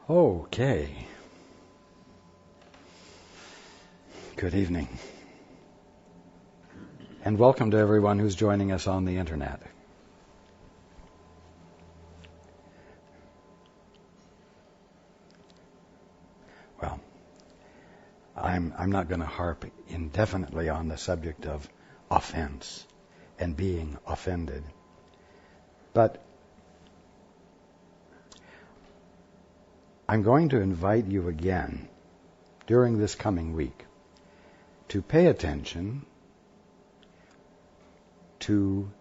Okay. Good evening. And welcome to everyone who's joining us on the internet. Well, I'm not going to harp indefinitely on the subject of offense and being offended. But I'm going to invite you again during this coming week to pay attention to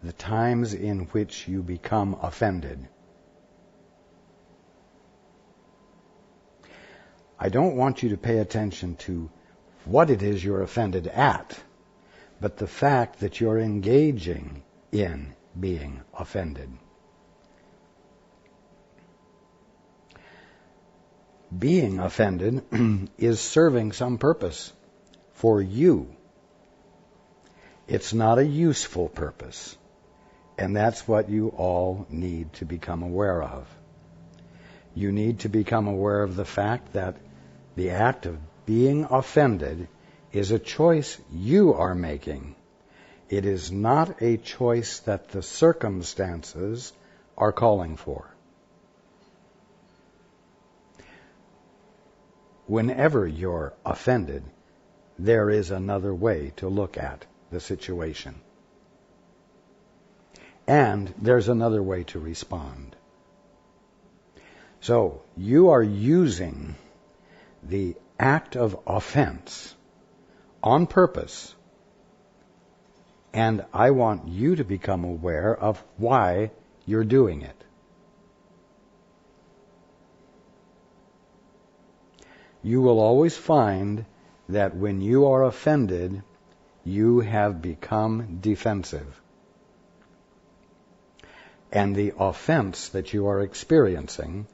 the times in which you become offended. I don't want you to pay attention to what it is you're offended at, but the fact that you're engaging in being offended. Being offended is serving some purpose for you. It's not a useful purpose, and that's what you all need to become aware of. You need to become aware of the fact that the act of being offended is a choice you are making. It is not a choice that the circumstances are calling for. Whenever you're offended, there is another way to look at the situation. And there's another way to respond. So, you are using the act of offense on purpose, and I want you to become aware of why you're doing it. You will always find that when you are offended, you have become defensive. And the offense that you are experiencing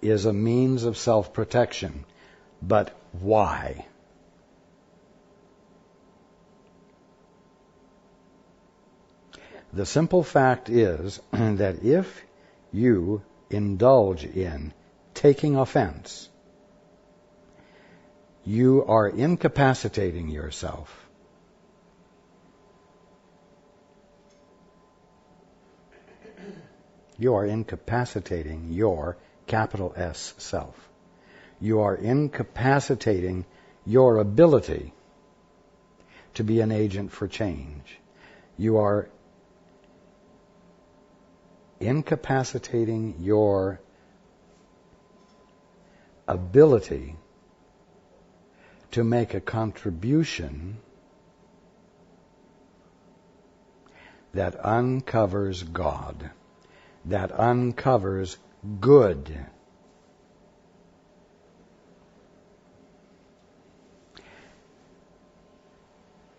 is a means of self-protection. But why? The simple fact is that if you indulge in taking offense, you are incapacitating yourself. You are incapacitating your capital S self. You are incapacitating your ability to be an agent for change. You are incapacitating your ability to make a contribution that uncovers God, that uncovers good.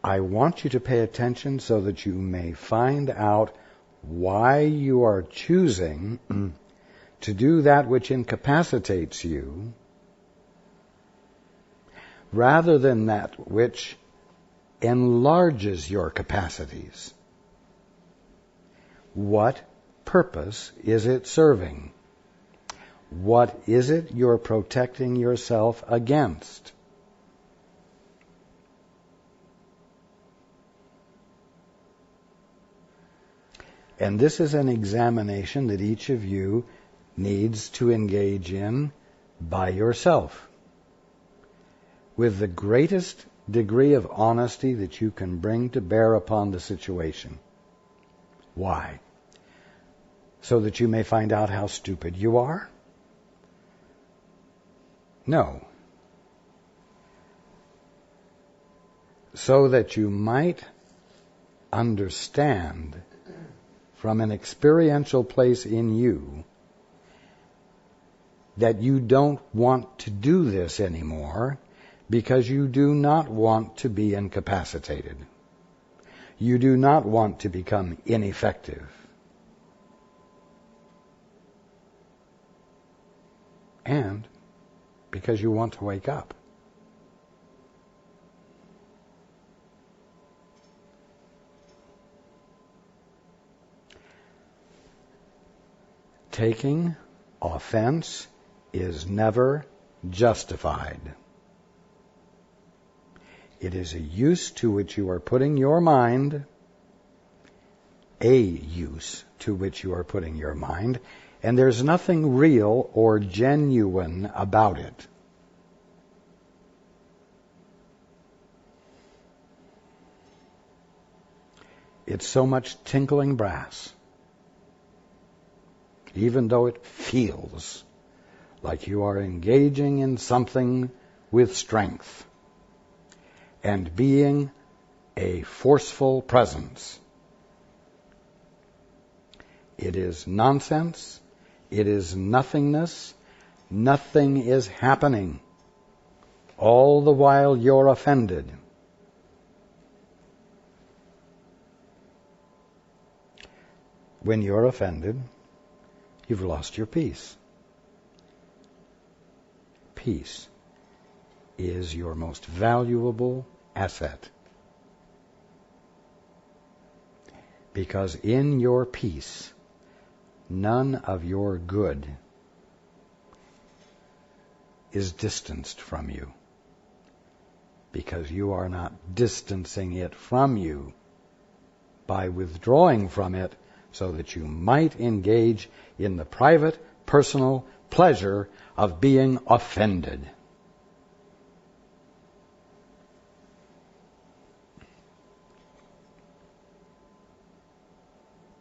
I want you to pay attention so that you may find out why you are choosing to do that which incapacitates you rather than that which enlarges your capacities. What purpose is it serving? What is it you're protecting yourself against? And this is an examination that each of you needs to engage in by yourself, with the greatest degree of honesty that you can bring to bear upon the situation. Why? So that you may find out how stupid you are? No. So that you might understand from an experiential place in you that you don't want to do this anymore because you do not want to be incapacitated. You do not want to become ineffective. And because you want to wake up. taking offense is never justified. It is a use to which you are putting your mind, and there's nothing real or genuine about it. It's so much tinkling brass, even though it feels like you are engaging in something with strength and being a forceful presence. It is nonsense. It is nothingness. Nothing is happening. All the while you're offended. When you're offended, you've lost your peace. Peace is your most valuable asset. Because in your peace, none of your good is distanced from you. Because you are not distancing it from you by withdrawing from it so that you might engage in the private, personal pleasure of being offended.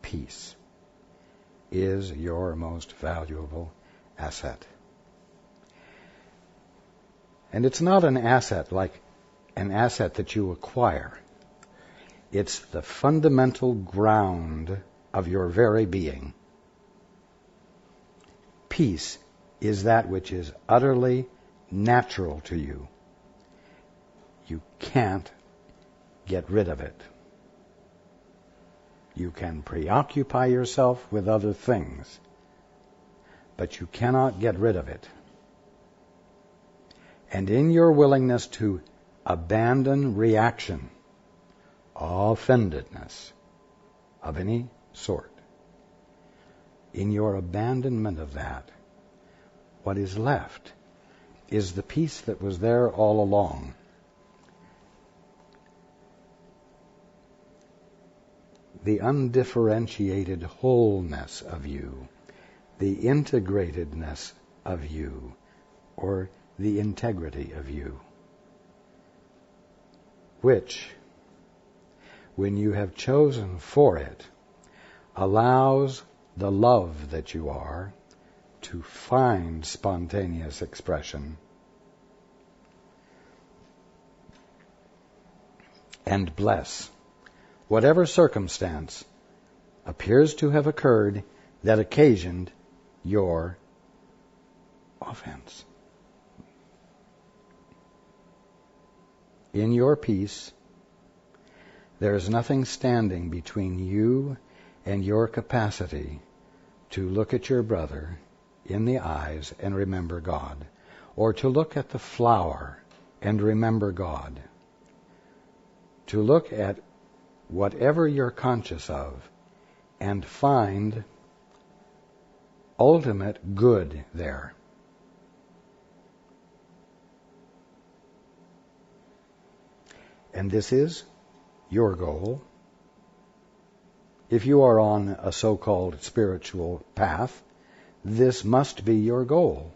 Peace is your most valuable asset. And it's not an asset like an asset that you acquire. It's the fundamental ground of your very being. Peace is that which is utterly natural to you. You can't get rid of it. You can preoccupy yourself with other things, but you cannot get rid of it. And in your willingness to abandon reaction, offendedness of any sort, in your abandonment of that, what is left is the peace that was there all along. The undifferentiated wholeness of you, the integratedness of you, or the integrity of you, which, when you have chosen for it, allows the love that you are to find spontaneous expression and bless whatever circumstance appears to have occurred that occasioned your offense. In your peace, there is nothing standing between you and your capacity to look at your brother in the eyes and remember God, or to look at the flower and remember God, to look at whatever you're conscious of and find ultimate good there. And this is your goal. If you are on a so-called spiritual path, this must be your goal.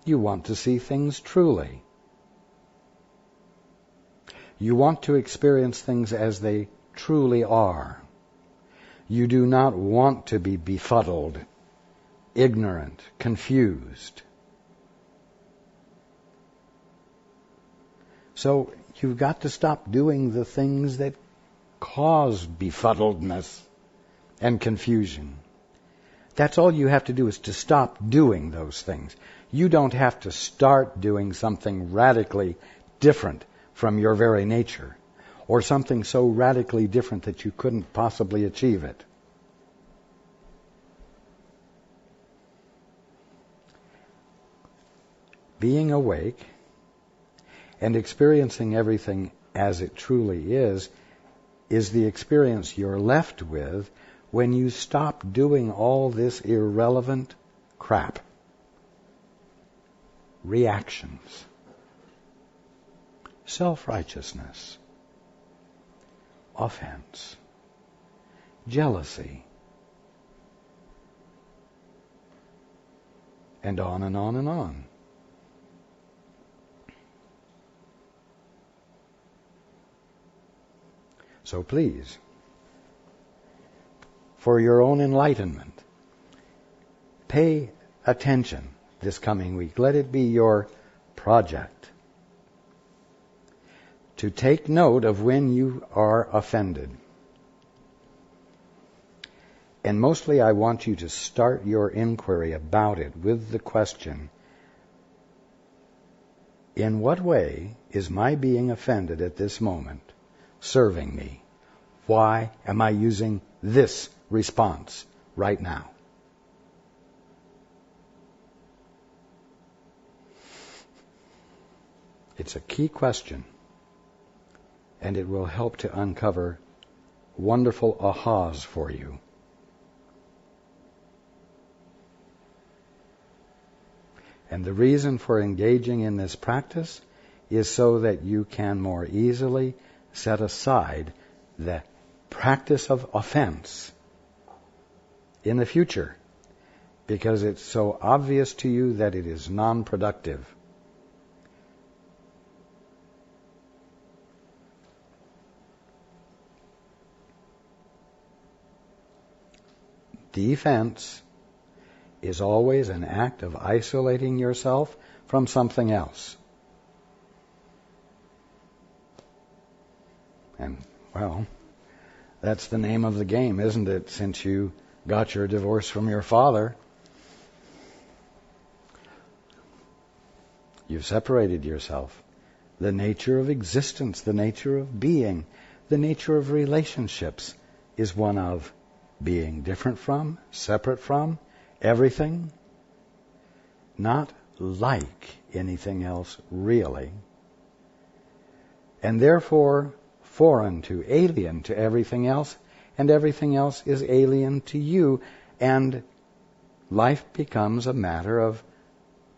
You want to see things truly. You want to experience things as they truly are. You do not want to be befuddled, ignorant, confused. So you've got to stop doing the things that cause befuddledness and confusion. That's all you have to do, is to stop doing those things. You don't have to start doing something radically different from your very nature, or something so radically different that you couldn't possibly achieve it. Being awake and experiencing everything as it truly is the experience you're left with when you stop doing all this irrelevant crap, reactions, self-righteousness, offense, jealousy, and on and on and on. So please, for your own enlightenment, pay attention this coming week. Let it be your project to take note of when you are offended. And mostly I want you to start your inquiry about it with the question, in what way is my being offended at this moment serving me? Why am I using this response right now? It's a key question, and it will help to uncover wonderful ahas for you. And the reason for engaging in this practice is so that you can more easily set aside the practice of offense in the future, because it's so obvious to you that it is non-productive. Defense is always an act of isolating yourself from something else. And, well, that's the name of the game, isn't it, since you got your divorce from your father? You've separated yourself. The nature of existence, the nature of being, the nature of relationships is one of being different from, separate from, everything, not like anything else really, and therefore foreign to, alien to everything else, and everything else is alien to you, and life becomes a matter of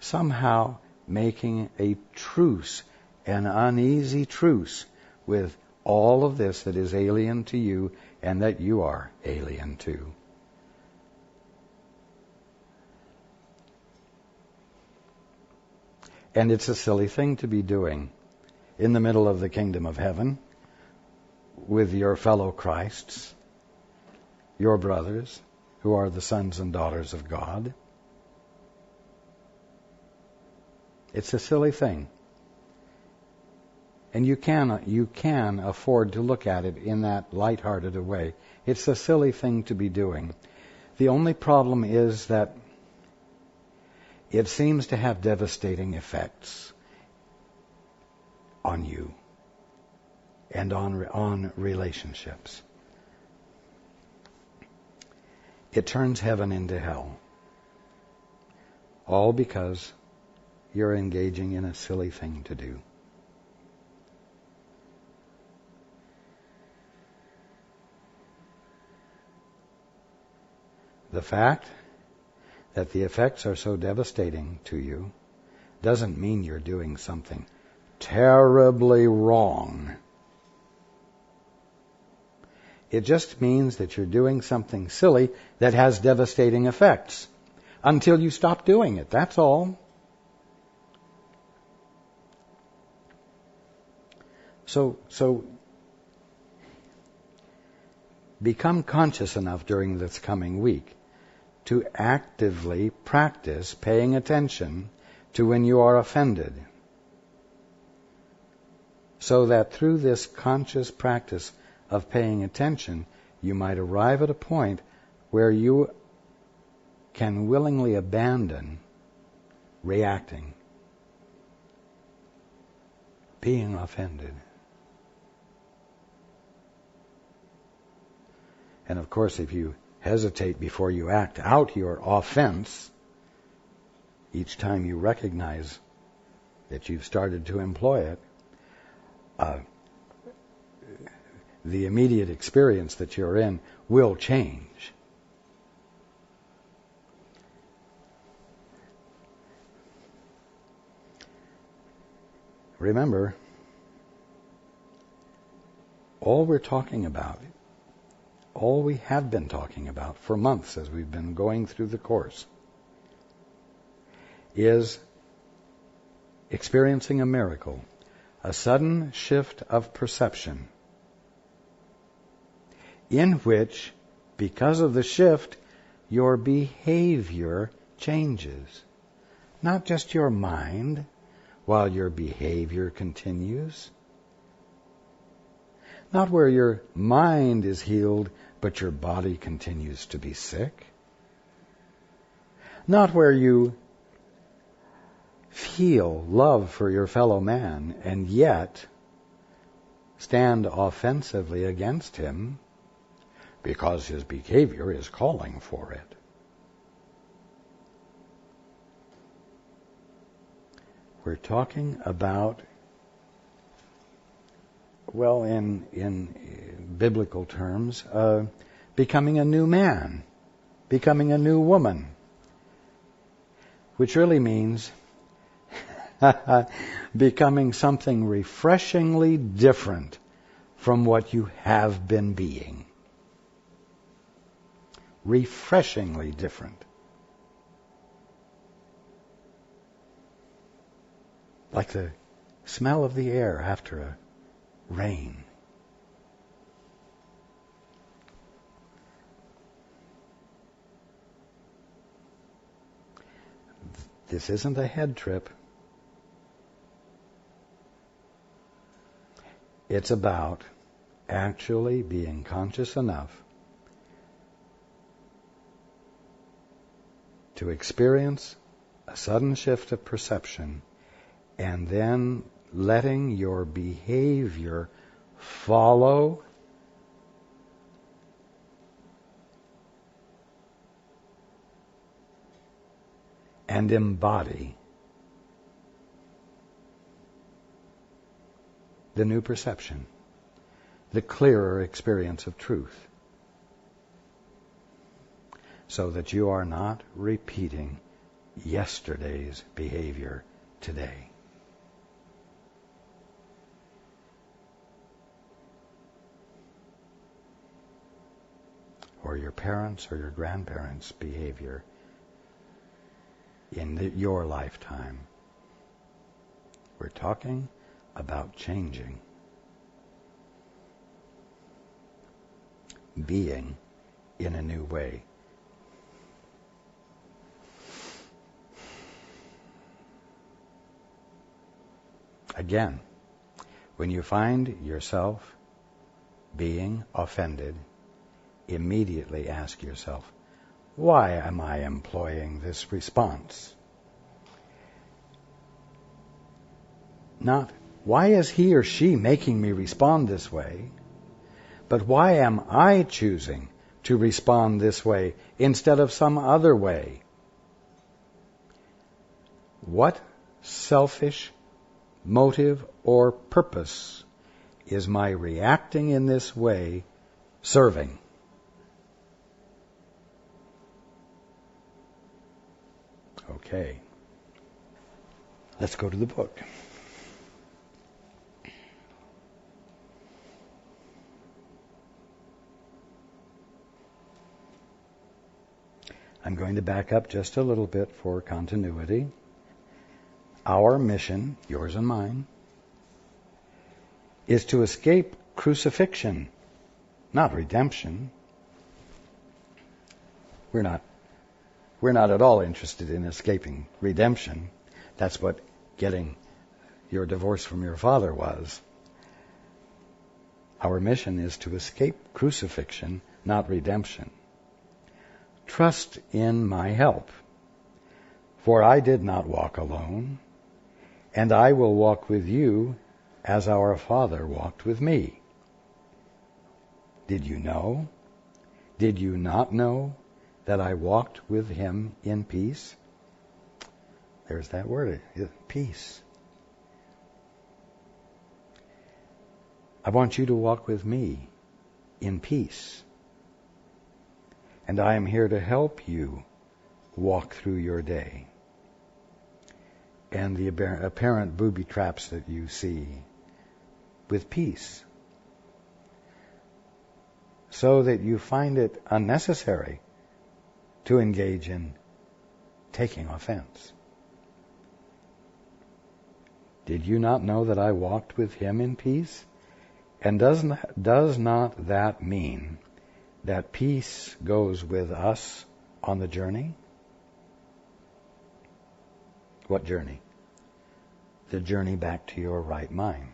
somehow making a truce, an uneasy truce with all of this that is alien to you and that you are alien to. And it's a silly thing to be doing in the middle of the kingdom of heaven with your fellow Christs, your brothers, who are the sons and daughters of God. It's a silly thing. And you can afford to look at it in that light-hearted a way. It's a silly thing to be doing. The only problem is that it seems to have devastating effects on you and on relationships. It turns heaven into hell. All because you're engaging in a silly thing to do. The fact that the effects are so devastating to you doesn't mean you're doing something terribly wrong. It just means that you're doing something silly that has devastating effects until you stop doing it. That's all. So become conscious enough during this coming week to actively practice paying attention to when you are offended, so that through this conscious practice of paying attention, you might arrive at a point where you can willingly abandon reacting, being offended. And of course, if you hesitate before you act out your offense, each time you recognize that you've started to employ it, the immediate experience that you're in will change. Remember, all we're talking about, all we have been talking about for months as we've been going through the course, is experiencing a miracle, a sudden shift of perception, in which, because of the shift, your behavior changes. Not just your mind, while your behavior continues. Not where your mind is healed, but your body continues to be sick. Not where you feel love for your fellow man and yet stand offensively against him because his behavior is calling for it. We're talking about, well, in biblical terms, becoming a new man, becoming a new woman, which really means becoming something refreshingly different from what you have been being. Refreshingly different. Like the smell of the air after a rain. This isn't a head trip. It's about actually being conscious enough to experience a sudden shift of perception and then letting your behavior follow and embody the new perception, the clearer experience of truth, so that you are not repeating yesterday's behavior today. Or your parents' or your grandparents' behavior in your lifetime. We're talking about changing, being in a new way. Again, when you find yourself being offended, immediately ask yourself, why am I employing this response? Not, why is he or she making me respond this way? But why am I choosing to respond this way instead of some other way? What selfish motive or purpose is my reacting in this way serving? Okay. Let's go to the book. I'm going to back up just a little bit for continuity. Our mission, yours and mine, is to escape crucifixion, not redemption. We're not at all interested in escaping redemption. That's what getting your divorce from your father was. Our mission is to escape crucifixion, not redemption. Trust in my help, for I did not walk alone, and I will walk with you as our Father walked with me. Did you know? Did you not know that I walked with him in peace? There's that word, peace. I want you to walk with me in peace. And I am here to help you walk through your day and the apparent booby traps that you see with peace, so that you find it unnecessary to engage in taking offense. Did you not know that I walked with him in peace? And does not that mean that peace goes with us on the journey? What journey? The journey back to your right mind.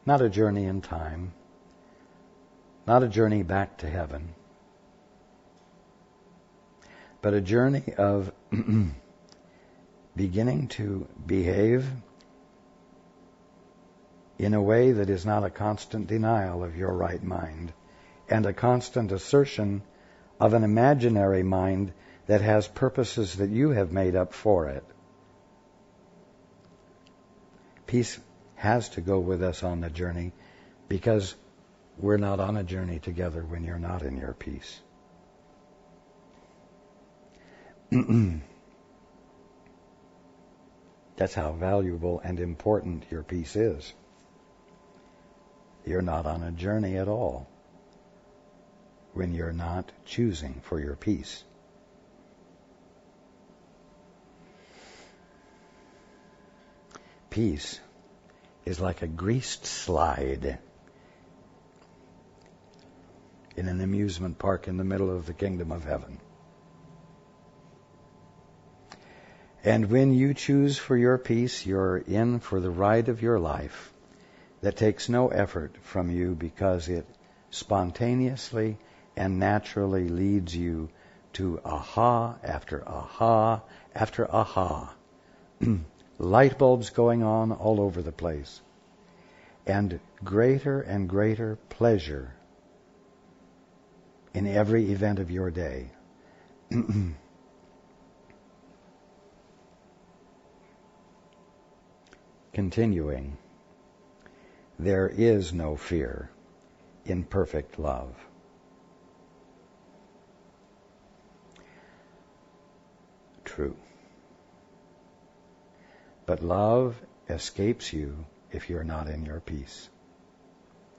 Not a journey in time, not a journey back to heaven, but a journey of beginning to behave in a way that is not a constant denial of your right mind and a constant assertion of an imaginary mind that has purposes that you have made up for it. Peace has to go with us on the journey, because we're not on a journey together when you're not in your peace. That's how valuable and important your peace is. You're not on a journey at all when you're not choosing for your peace. Peace is like a greased slide in an amusement park in the middle of the kingdom of heaven. And when you choose for your peace, you're in for the ride of your life that takes no effort from you, because it spontaneously and naturally leads you to aha after aha after aha. Light bulbs going on all over the place. And greater pleasure in every event of your day. Continuing, there is no fear in perfect love. True. But love escapes you if you're not in your peace.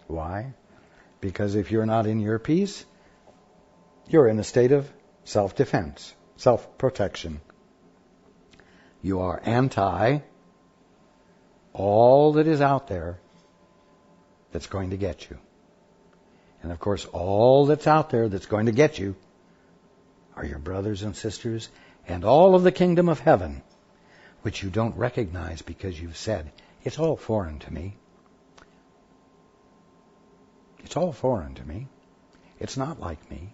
Why? Because if you're not in your peace, you're in a state of self-defense, self-protection. You are anti all that is out there that's going to get you. And of course, all that's out there that's going to get you are your brothers and sisters and all of the kingdom of heaven, which you don't recognize because you've said, it's all foreign to me. It's all foreign to me. It's not like me.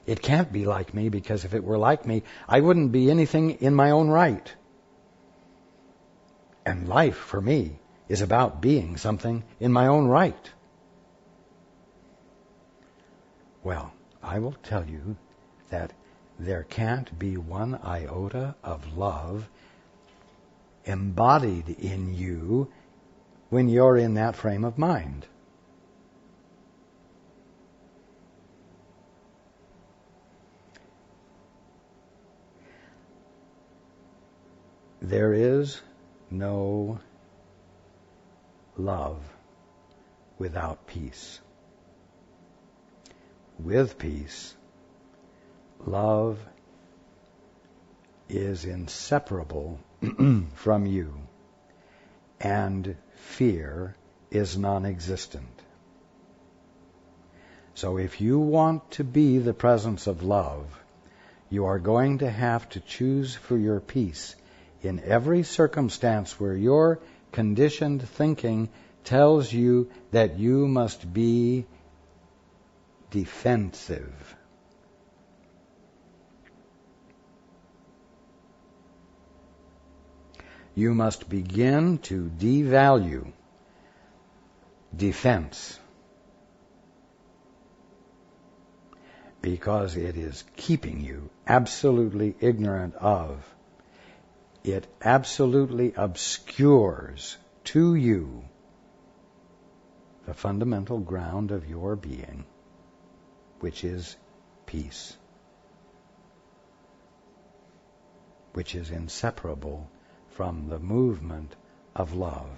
It can't be like me, because if it were like me, I wouldn't be anything in my own right. And life, for me, is about being something in my own right. Well, I will tell you that there can't be one iota of love embodied in you when you're in that frame of mind. There is no love without peace. With peace, love is inseparable from you, and fear is non-existent. So if you want to be the presence of love, you are going to have to choose for your peace in every circumstance where your conditioned thinking tells you that you must be defensive. You must begin to devalue defense, because it is keeping you absolutely ignorant of it absolutely obscures to you the fundamental ground of your being, which is peace, which is inseparable from the movement of love.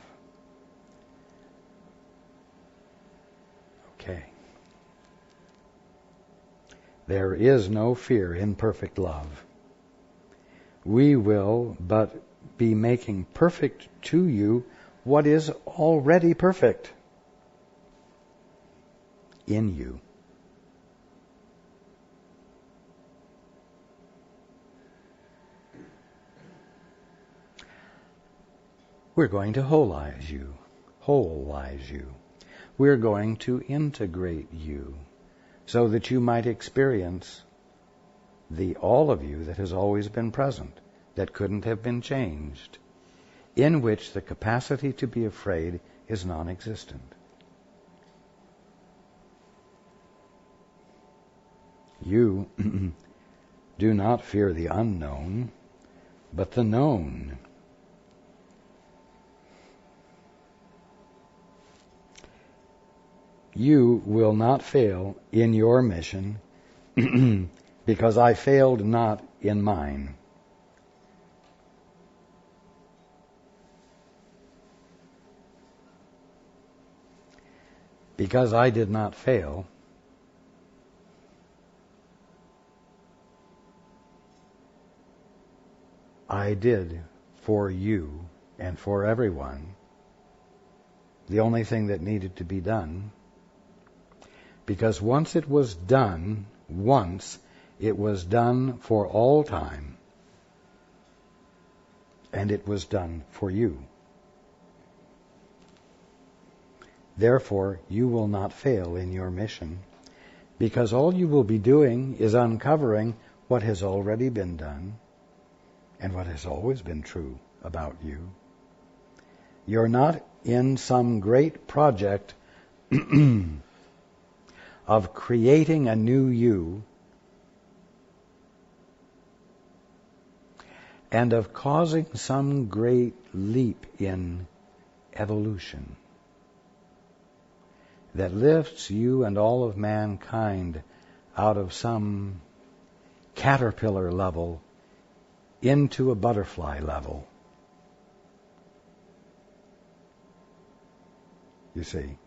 Okay. There is no fear in perfect love. We will but be making perfect to you what is already perfect in you. We're going to wholeize you. We're going to integrate you so that you might experience the all of you that has always been present, that couldn't have been changed, in which the capacity to be afraid is non-existent. You do not fear the unknown, but the known. You will not fail in your mission because I failed not in mine. Because I did not fail, I did for you and for everyone the only thing that needed to be done. Because once it was done, it was done for all time. And it was done for you. Therefore, you will not fail in your mission, because all you will be doing is uncovering what has already been done and what has always been true about you. You're not in some great project of creating a new you and of causing some great leap in evolution that lifts you and all of mankind out of some caterpillar level into a butterfly level. You see,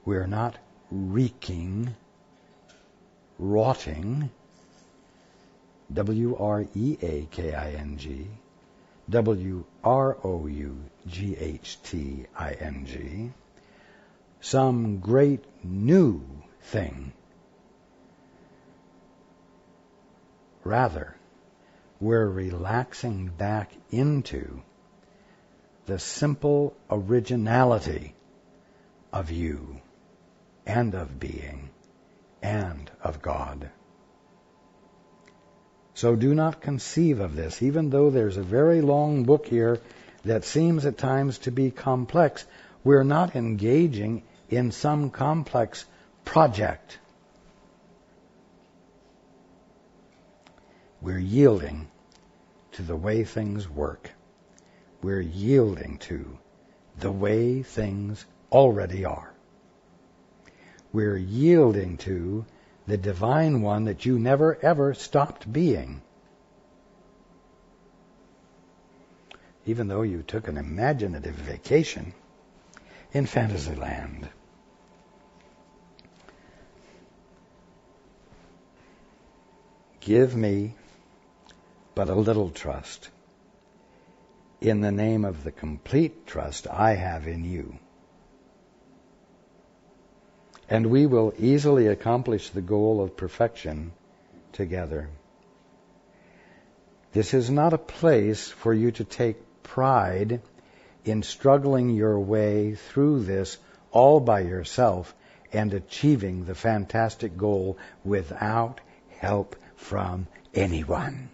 we're not wreaking, rotting, W-R-E-A-K-I-N-G, W-R-O-U-G-H-T-I-N-G, some great new thing. Rather, we're relaxing back into the simple originality of you and of being and of God. So do not conceive of this, even though there's a very long book here that seems at times to be complex. We're not engaging in some complex project. We're yielding to the way things work. We're yielding to the way things already are. We're yielding to the divine one that you never ever stopped being. Even though you took an imaginative vacation in Fantasyland. Give me but a little trust in the name of the complete trust I have in you. And we will easily accomplish the goal of perfection together. This is not a place for you to take pride in struggling your way through this all by yourself and achieving the fantastic goal without help from anyone.